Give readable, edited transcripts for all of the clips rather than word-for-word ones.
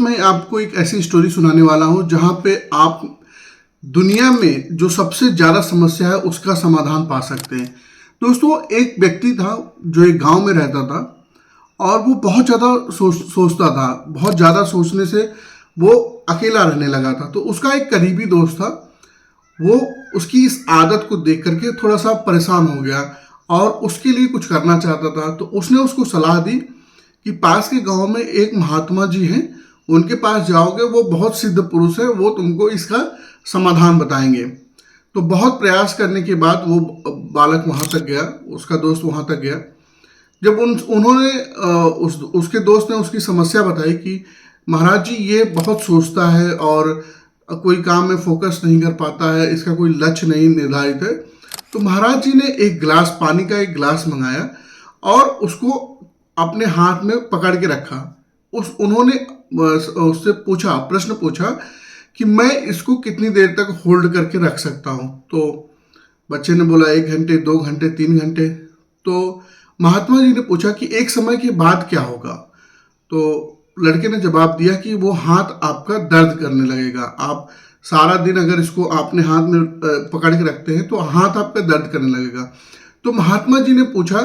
मैं आपको एक ऐसी स्टोरी सुनाने वाला हूँ जहाँ पे आप दुनिया में जो सबसे ज़्यादा समस्या है उसका समाधान पा सकते हैं। दोस्तों, एक व्यक्ति था जो एक गांव में रहता था और वो बहुत ज़्यादा सोचता था। बहुत ज़्यादा सोचने से वो अकेला रहने लगा था। तो उसका एक करीबी दोस्त था, वो उसकी इस आदत को देख करके थोड़ा सा परेशान हो गया और उसके लिए कुछ करना चाहता था। तो उसने उसको सलाह दी कि पास के गांव में एक महात्मा जी हैं, उनके पास जाओगे, वो बहुत सिद्ध पुरुष है, वो तुमको इसका समाधान बताएंगे। तो बहुत प्रयास करने के बाद वो बालक वहां तक गया, उसका दोस्त वहां तक गया। जब उन्होंने उसके दोस्त ने उसकी समस्या बताई कि महाराज जी, ये बहुत सोचता है और कोई काम में फोकस नहीं कर पाता है, इसका कोई लक्ष्य नहीं निर्धारित है। तो महाराज जी ने एक गिलास पानी का एक गिलास मंगाया और उसको अपने हाथ में पकड़ के रखा। उन्होंने उससे प्रश्न पूछा कि मैं इसको कितनी देर तक होल्ड करके रख सकता हूँ। तो बच्चे ने बोला 1 घंटे, 2 घंटे, 3 घंटे। तो महात्मा जी ने पूछा कि एक समय के बाद क्या होगा। तो लड़के ने जवाब दिया कि वो हाथ आपका दर्द करने लगेगा। आप सारा दिन अगर इसको अपने हाथ में पकड़ के रखते हैं तो हाथ आपका दर्द करने लगेगा। तो महात्मा जी ने पूछा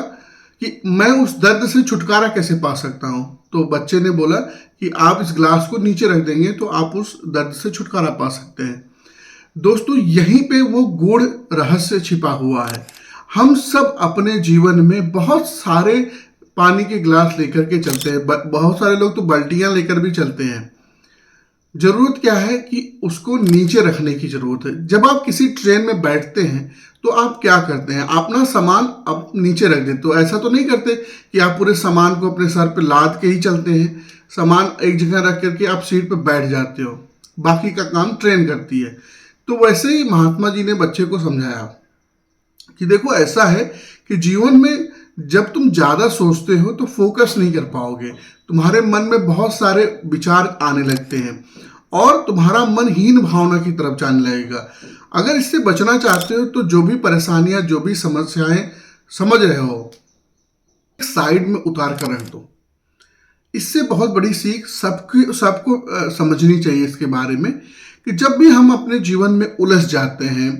कि मैं उस दर्द से छुटकारा कैसे पा सकता हूँ। तो बच्चे ने बोला कि आप इस ग्लास को नीचे रख देंगे तो आप उस दर्द से छुटकारा पा सकते हैं। दोस्तों, यहीं पे वो गूढ़ रहस्य छिपा हुआ है। हम सब अपने जीवन में बहुत सारे पानी के गिलास लेकर के चलते हैं, बहुत सारे लोग तो बाल्टियां लेकर भी चलते हैं। जरूरत क्या है कि उसको नीचे रखने की जरूरत है। जब आप किसी ट्रेन में बैठते हैं तो आप क्या करते हैं, अपना सामान आप नीचे रख देते हो। ऐसा तो नहीं करते कि आप पूरे सामान को अपने सर पे लाद के ही चलते हैं। सामान एक जगह रख करके आप सीट पे बैठ जाते हो, बाकी का काम ट्रेन करती है। तो वैसे ही महात्मा जी ने बच्चे को समझाया कि देखो, ऐसा है कि जीवन में जब तुम ज़्यादा सोचते हो तो फोकस नहीं कर पाओगे। तुम्हारे मन में बहुत सारे विचार आने लगते हैं और तुम्हारा मन हीन भावना की तरफ जाने लगेगा। अगर इससे बचना चाहते हो तो जो भी परेशानियां, जो भी समस्याएं समझ रहे हो, एक साइड में उतार कर रख दो। इससे बहुत बड़ी सीख सबको समझनी चाहिए इसके बारे में कि जब भी हम अपने जीवन में उलझ जाते हैं,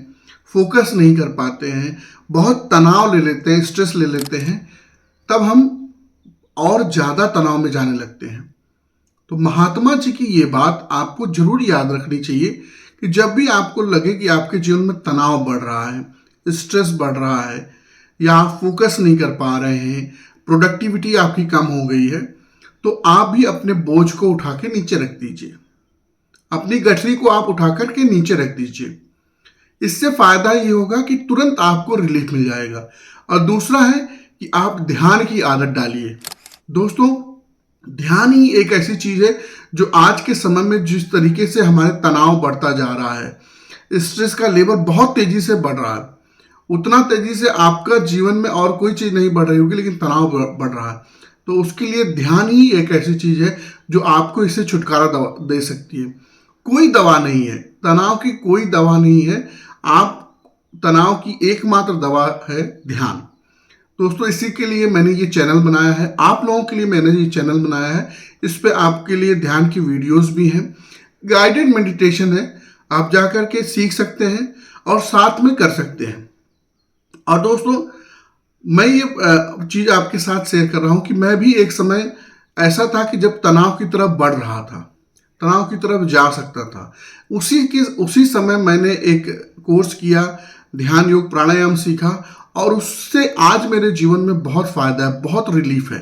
फोकस नहीं कर पाते हैं, बहुत तनाव ले लेते हैं, स्ट्रेस ले लेते हैं, तब हम और ज़्यादा तनाव में जाने लगते हैं। तो महात्मा जी की ये बात आपको जरूर याद रखनी चाहिए कि जब भी आपको लगे कि आपके जीवन में तनाव बढ़ रहा है, स्ट्रेस बढ़ रहा है, या आप फोकस नहीं कर पा रहे हैं, प्रोडक्टिविटी आपकी कम हो गई है, तो आप भी अपने बोझ को उठा के नीचे रख दीजिए। अपनी गठरी को आप उठा करके नीचे रख दीजिए। इससे फायदा ये होगा कि तुरंत आपको रिलीफ मिल जाएगा। और दूसरा है कि आप ध्यान की आदत डालिए। दोस्तों, ध्यान ही एक ऐसी चीज है जो आज के समय में जिस तरीके से हमारे तनाव बढ़ता जा रहा है, स्ट्रेस का लेवल बहुत तेजी से बढ़ रहा है, उतना तेजी से आपका जीवन में और कोई चीज नहीं बढ़ रही होगी, लेकिन तनाव बढ़ रहा है। तो उसके लिए ध्यान ही एक ऐसी चीज है जो आपको इससे छुटकारा दे सकती है। कोई दवा नहीं है, तनाव की कोई दवा नहीं है। आप तनाव की एकमात्र दवा है ध्यान। दोस्तों, इसी के लिए मैंने ये चैनल बनाया है, आप लोगों के लिए मैंने ये चैनल बनाया है। इस पे आपके लिए ध्यान की वीडियोस भी हैं, गाइडेड मेडिटेशन है, आप जाकर के सीख सकते हैं और साथ में कर सकते हैं। और दोस्तों, मैं ये चीज़ आपके साथ शेयर कर रहा हूँ कि मैं भी एक समय ऐसा था कि जब तनाव की तरफ बढ़ रहा था, तनाव की तरफ जा सकता था, उसी समय मैंने एक कोर्स किया, ध्यान योग प्राणायाम सीखा और उससे आज मेरे जीवन में बहुत फायदा है, बहुत रिलीफ है।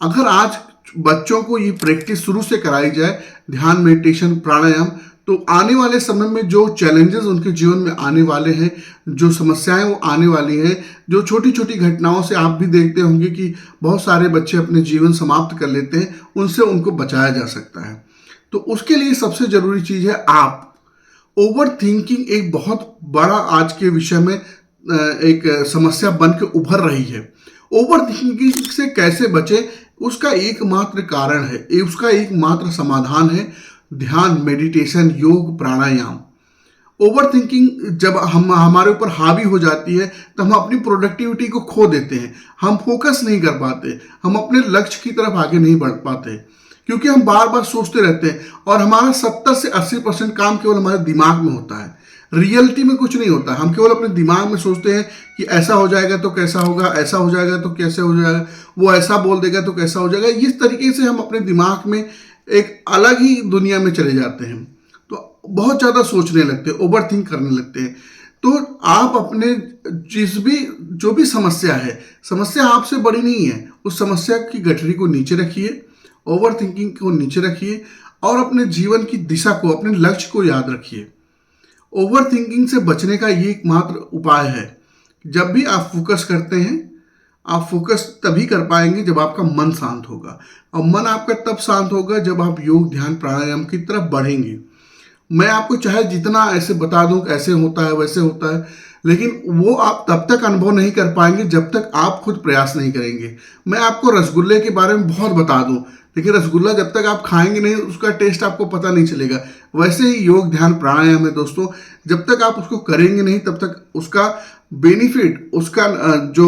अगर आज बच्चों को ये प्रैक्टिस शुरू से कराई जाए, ध्यान, मेडिटेशन, प्राणायाम, तो आने वाले समय में जो चैलेंजेस उनके जीवन में आने वाले हैं, जो समस्याएं वो आने वाली हैं, जो छोटी छोटी घटनाओं से आप भी देखते होंगे कि बहुत सारे बच्चे अपने जीवन समाप्त कर लेते हैं, उनसे उनको बचाया जा सकता है। तो उसके लिए सबसे जरूरी चीज़ है आप ओवर थिंकिंग एक बहुत बड़ा आज के विषय में एक समस्या बन के उभर रही है। ओवर थिंकिंग से कैसे बचे, उसका एकमात्र कारण है, उसका एकमात्र समाधान है ध्यान, मेडिटेशन, योग, प्राणायाम। ओवर थिंकिंग जब हमारे ऊपर हावी हो जाती है तो हम अपनी प्रोडक्टिविटी को खो देते हैं, हम फोकस नहीं कर पाते, हम अपने लक्ष्य की तरफ आगे नहीं बढ़ पाते, क्योंकि हम बार बार सोचते रहते हैं और हमारा 70 से 80% काम केवल हमारे दिमाग में होता है, रियलिटी में कुछ नहीं होता। हम केवल अपने दिमाग में सोचते हैं कि ऐसा हो जाएगा तो कैसा होगा, ऐसा हो जाएगा तो कैसे हो जाएगा, वो ऐसा बोल देगा तो कैसा हो जाएगा। इस तरीके से हम अपने दिमाग में एक अलग ही दुनिया में चले जाते हैं, तो बहुत ज़्यादा सोचने लगते हैं, ओवर थिंक करने लगते हैं। तो आप अपने जो भी समस्या है, समस्या आपसे बड़ी नहीं है, उस समस्या की गठरी को नीचे रखिए, ओवर थिंकिंग को नीचे रखिए और अपने जीवन की दिशा को, अपने लक्ष्य को याद रखिए। ओवर थिंकिंग से बचने का ये एकमात्र उपाय है। जब भी आप फोकस करते हैं, आप फोकस तभी कर पाएंगे जब आपका मन शांत होगा, और मन आपका तब शांत होगा जब आप योग ध्यान प्राणायाम की तरफ बढ़ेंगे। मैं आपको चाहे जितना ऐसे बता दूं कि ऐसे होता है वैसे होता है, लेकिन वो आप तब तक अनुभव नहीं कर पाएंगे जब तक आप खुद प्रयास नहीं करेंगे। मैं आपको रसगुल्ले के बारे में बहुत बता दूं, लेकिन रसगुल्ला जब तक आप खाएंगे नहीं उसका टेस्ट आपको पता नहीं चलेगा। वैसे ही योग ध्यान प्राणायाम है दोस्तों, जब तक आप उसको करेंगे नहीं तब तक उसका बेनिफिट, उसका जो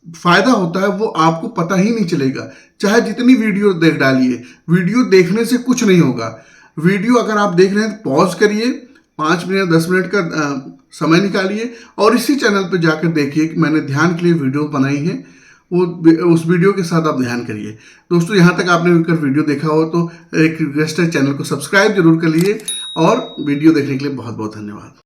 फायदा होता है वो आपको पता ही नहीं चलेगा। चाहे जितनी वीडियो देख डालिए, वीडियो देखने से कुछ नहीं होगा। वीडियो अगर आप देख रहे हैं तो पॉज करिए, 5 मिनट 10 मिनट का समय निकालिए और इसी चैनल पर जाकर देखिए कि मैंने ध्यान के लिए वीडियो बनाई है, वो उस वीडियो के साथ आप ध्यान करिए। दोस्तों यहाँ तक आपने मिलकर वीडियो देखा हो तो एक रिक्वेस्ट है, चैनल को सब्सक्राइब जरूर कर लीजिए और वीडियो देखने के लिए बहुत बहुत धन्यवाद।